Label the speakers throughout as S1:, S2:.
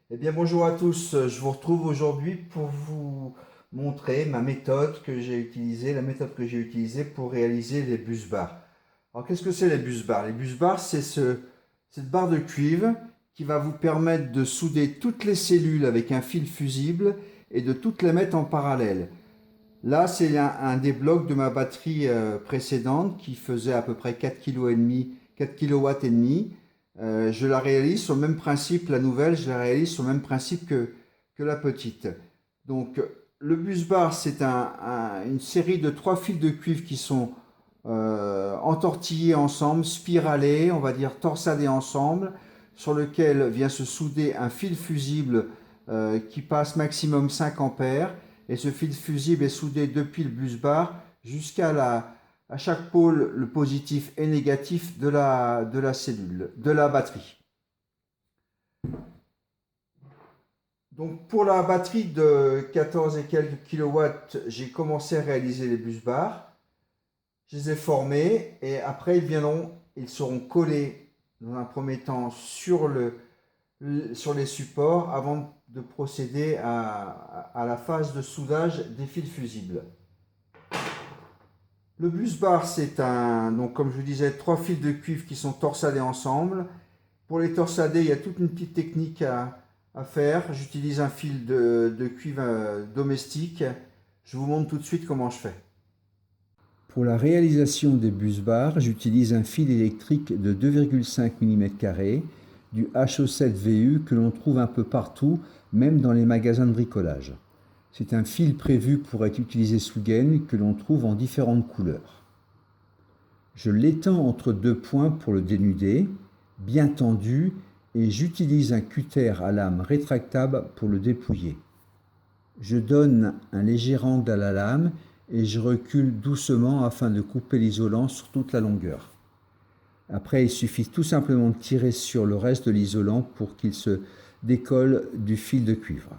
S1: Eh bien, bonjour à tous. Je vous retrouve aujourd'hui pour vous montrer ma méthode que j'ai utilisée, la méthode que j'ai utilisée pour réaliser les bus bars. Alors, qu'est-ce que c'est les bus bars? Les bus bars, c'est cette barre de cuivre qui va vous permettre de souder toutes les cellules avec un fil fusible et de toutes les mettre en parallèle. Là, c'est un des blocs de ma batterie précédente qui faisait à peu près 4 kW et demi. Je la réalise sur le même principe, la nouvelle, je la réalise sur le même principe que la petite. Donc, le bus bar, c'est une série de 3 fils de cuivre qui sont entortillés ensemble, spiralés, on va dire torsadés ensemble, sur lequel vient se souder un fil fusible qui passe maximum 5 ampères. Et ce fil fusible est soudé depuis le bus bar à chaque pôle, le positif et négatif de la cellule, de la batterie. Donc pour la batterie de 14 et quelques kilowatts, j'ai commencé à réaliser les bus bars. Je les ai formés et après ils seront collés dans un premier temps sur les supports avant de procéder à la phase de soudage des fils fusibles. Le bus bar, donc comme je vous disais, 3 fils de cuivre qui sont torsadés ensemble. Pour les torsader, il y a toute une petite technique à faire. J'utilise un fil de cuivre domestique. Je vous montre tout de suite comment je fais.
S2: Pour la réalisation des bus bars, j'utilise un fil électrique de 2,5 mm du HO7VU que l'on trouve un peu partout, même dans les magasins de bricolage. C'est un fil prévu pour être utilisé sous gaine que l'on trouve en différentes couleurs. Je l'étends entre 2 points pour le dénuder, bien tendu, et j'utilise un cutter à lame rétractable pour le dépouiller. Je donne un léger angle à la lame et je recule doucement afin de couper l'isolant sur toute la longueur. Après, il suffit tout simplement de tirer sur le reste de l'isolant pour qu'il se décolle du fil de cuivre.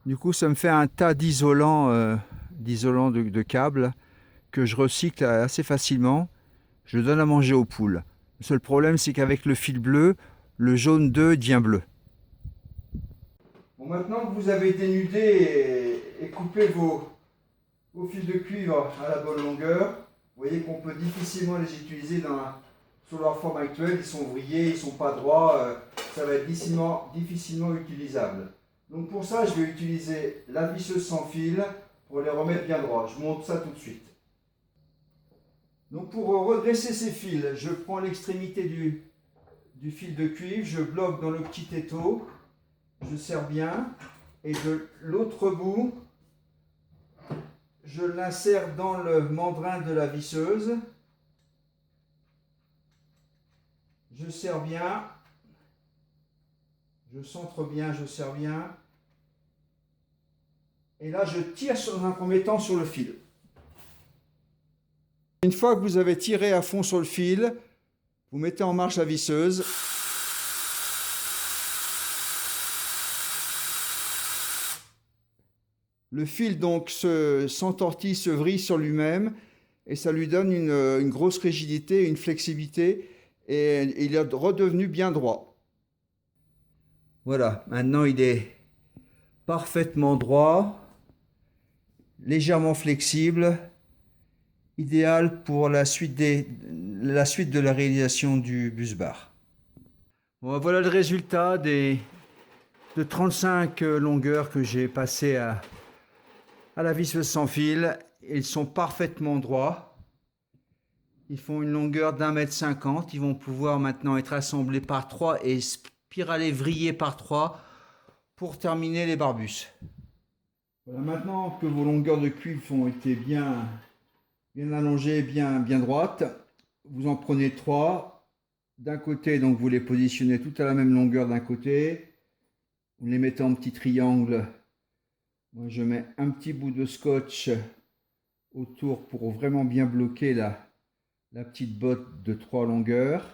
S1: Du coup, ça me fait un tas d'isolants de câbles que je recycle assez facilement. Je le donne à manger aux poules. Le seul problème, c'est qu'avec le fil bleu, le jaune d'œuf devient bleu. Bon, maintenant que vous avez dénudé et coupé vos fils de cuivre à la bonne longueur, vous voyez qu'on peut difficilement les utiliser sous leur forme actuelle. Ils sont vrillés, ils ne sont pas droits, ça va être difficilement utilisable. Donc pour ça, je vais utiliser la visseuse sans fil pour les remettre bien droits. Je vous montre ça tout de suite. Donc pour redresser ces fils, je prends l'extrémité du fil de cuivre, je bloque dans le petit étau, je serre bien, et de l'autre bout, je l'insère dans le mandrin de la visseuse. Je serre bien, je centre bien, je serre bien. Et là, je tire dans un premier temps sur le fil. Une fois que vous avez tiré à fond sur le fil, vous mettez en marche la visseuse. Le fil donc s'entortille, se vrille sur lui-même et ça lui donne une grosse rigidité, une flexibilité et il est redevenu bien droit. Voilà, maintenant il est parfaitement droit, légèrement flexible, idéal pour la suite de la réalisation du bus bar. Bon, voilà le résultat de 35 longueurs que j'ai passées à la visseuse sans fil. Ils sont parfaitement droits. Ils font une longueur d'1,50 m. Ils vont pouvoir maintenant être assemblés par 3 et spiralés, vrillés par 3 pour terminer les barbus. Voilà, maintenant que vos longueurs de cuivre ont été bien allongées, bien droites, vous en prenez 3. D'un côté, donc vous les positionnez tout à la même longueur d'un côté. Vous les mettez en petit triangle. Moi, je mets un petit bout de scotch autour pour vraiment bien bloquer la petite botte de 3 longueurs.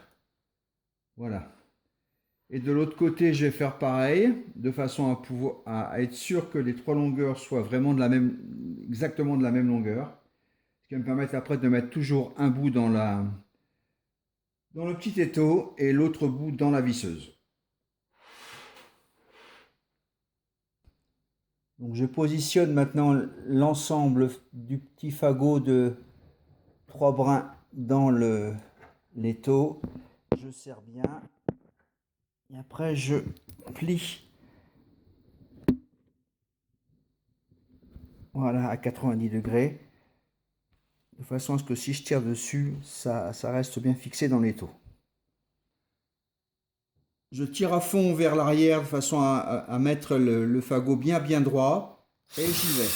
S1: Voilà. Et de l'autre côté, je vais faire pareil, de façon à être sûr que les 3 longueurs soient vraiment exactement de la même longueur. Ce qui va me permettre après de mettre toujours un bout dans le petit étau et l'autre bout dans la visseuse. Donc je positionne maintenant l'ensemble du petit fagot de 3 brins dans l'étau. Je serre bien. Et après je plie. Voilà, à 90 degrés. De façon à ce que si je tire dessus, ça reste bien fixé dans l'étau. Je tire à fond vers l'arrière de façon à mettre le fagot bien droit. Et j'y vais.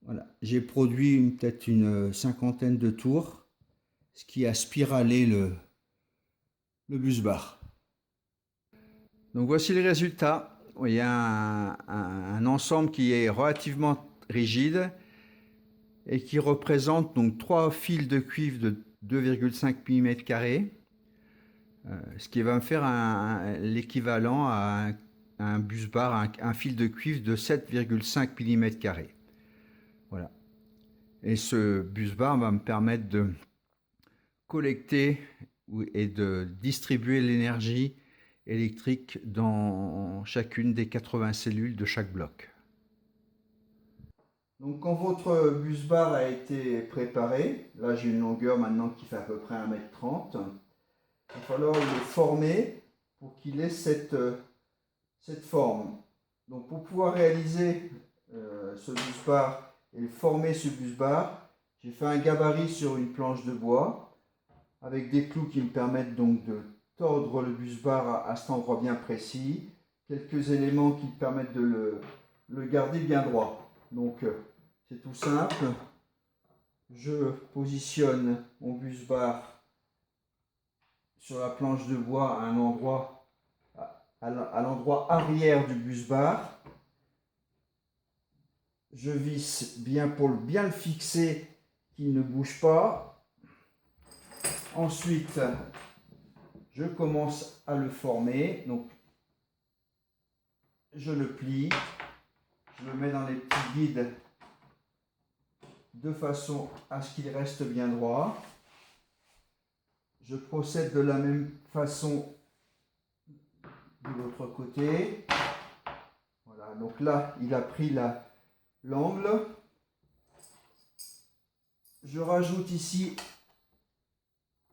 S1: Voilà, j'ai produit peut-être une cinquantaine de tours, ce qui a spiralé le bus bar. Donc voici les résultats. Il y a un ensemble qui est relativement rigide et qui représente donc 3 fils de cuivre de 2,5 mm², ce qui va me faire l'équivalent à un bus bar, un fil de cuivre de 7,5 mm². Voilà. Et ce bus bar va me permettre de collecter et de distribuer l'énergie électrique dans chacune des 80 cellules de chaque bloc. Donc quand votre bus bar a été préparé, là j'ai une longueur maintenant qui fait à peu près 1,30 m, il va falloir le former pour qu'il ait cette forme. Donc pour pouvoir réaliser ce bus bar et former ce bus bar, j'ai fait un gabarit sur une planche de bois avec des clous qui me permettent donc de tordre le bus bar à cet endroit bien précis, quelques éléments qui me permettent de le garder bien droit. Donc c'est tout simple, je positionne mon bus bar sur la planche de bois à un endroit, à l'endroit arrière du bus bar. Je visse bien pour bien le fixer, qu'il ne bouge pas. Ensuite, je commence à le former. Donc, je le plie, je le mets dans les petits guides de façon à ce qu'il reste bien droit. Je procède de la même façon de l'autre côté. Voilà, donc là, il a pris l'angle. Je rajoute ici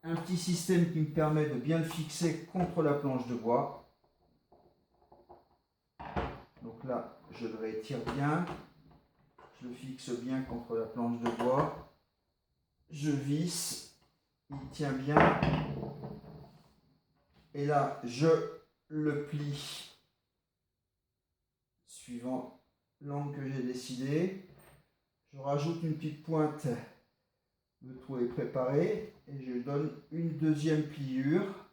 S1: un petit système qui me permet de bien le fixer contre la planche de bois. Donc là, je le rétire bien. Je le fixe bien contre la planche de bois. Je visse. Il tient bien. Et là, je le plie suivant l'angle que j'ai décidé. Je rajoute une petite pointe. Le trou est préparé et je donne une deuxième pliure.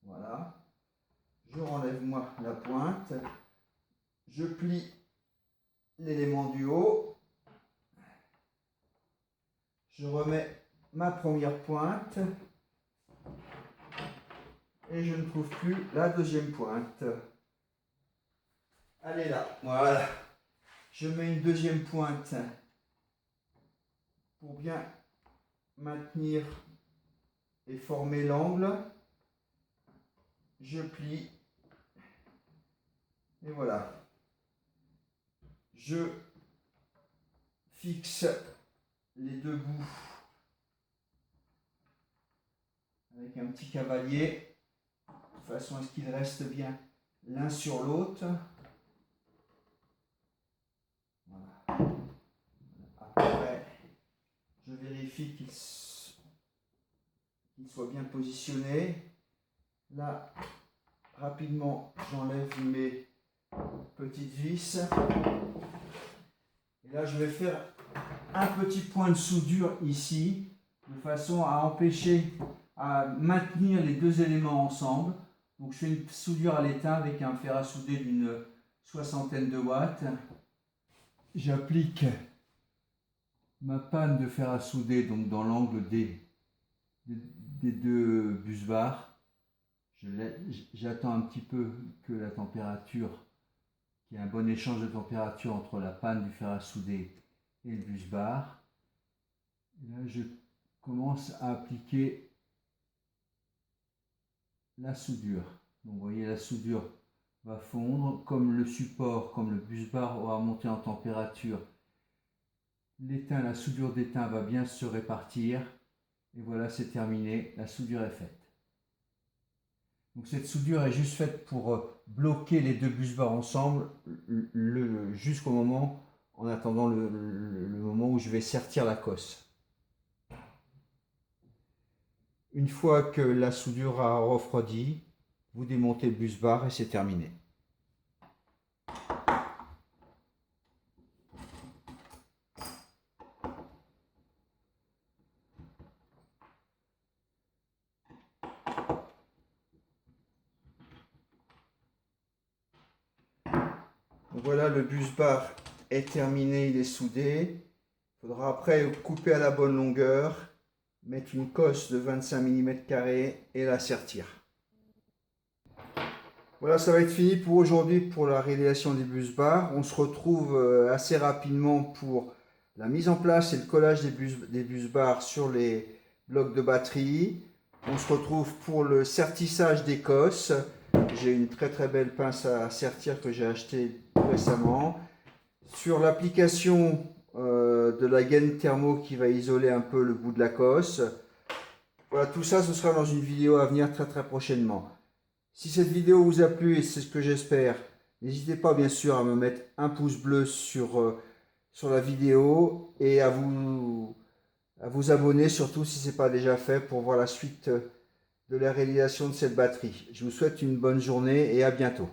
S1: Voilà. Je renlève moi la pointe. Je plie l'élément du haut. Je remets ma première pointe. Et je ne trouve plus la deuxième pointe. Elle est là. Voilà. Je mets une deuxième pointe pour bien maintenir et former l'angle. Je plie. Et voilà. Je fixe les deux bouts avec un petit cavalier de façon à ce qu'ils restent bien l'un sur l'autre. Voilà. Après, je vérifie qu'ils soient bien positionnés. Là, rapidement, j'enlève mes petites vis. Et là, je vais faire un petit point de soudure ici, de façon à empêcher, à maintenir les deux éléments ensemble. Donc je fais une soudure à l'étain avec un fer à souder d'une 60aine de watts. J'applique ma panne de fer à souder donc dans l'angle des deux bus bars. J'attends un petit peu que la température, qu'il y ait un bon échange de température entre la panne du fer à souder et le bus bar. Et là, je commence à appliquer la soudure. Donc vous voyez, la soudure va fondre. Comme le support, comme le bus bar va monter en température, l'étain, la soudure d'étain va bien se répartir. Et voilà, c'est terminé, la soudure est faite. Donc cette soudure est juste faite pour bloquer les deux bus bars ensemble jusqu'au moment, en attendant le moment où je vais sertir la cosse. Une fois que la soudure a refroidi, vous démontez le bus bar et c'est terminé. Donc voilà, le bus bar est terminé, il est soudé. Il faudra après couper à la bonne longueur, mettre une cosse de 25 mm et la sertir. Voilà, ça va être fini pour aujourd'hui pour la réalisation des bus bars. On se retrouve assez rapidement pour la mise en place et le collage des bus bars sur les blocs de batterie. On se retrouve pour le sertissage des cosses. J'ai une très très belle pince à sertir que j'ai achetée récemment. Sur l'application de la gaine thermo qui va isoler un peu le bout de la cosse. Voilà, tout ça, ce sera dans une vidéo à venir très très prochainement. Si cette vidéo vous a plu, et c'est ce que j'espère, n'hésitez pas bien sûr à me mettre un pouce bleu sur la vidéo et à vous abonner, surtout si ce n'est pas déjà fait, pour voir la suite de la réalisation de cette batterie. Je vous souhaite une bonne journée et à bientôt.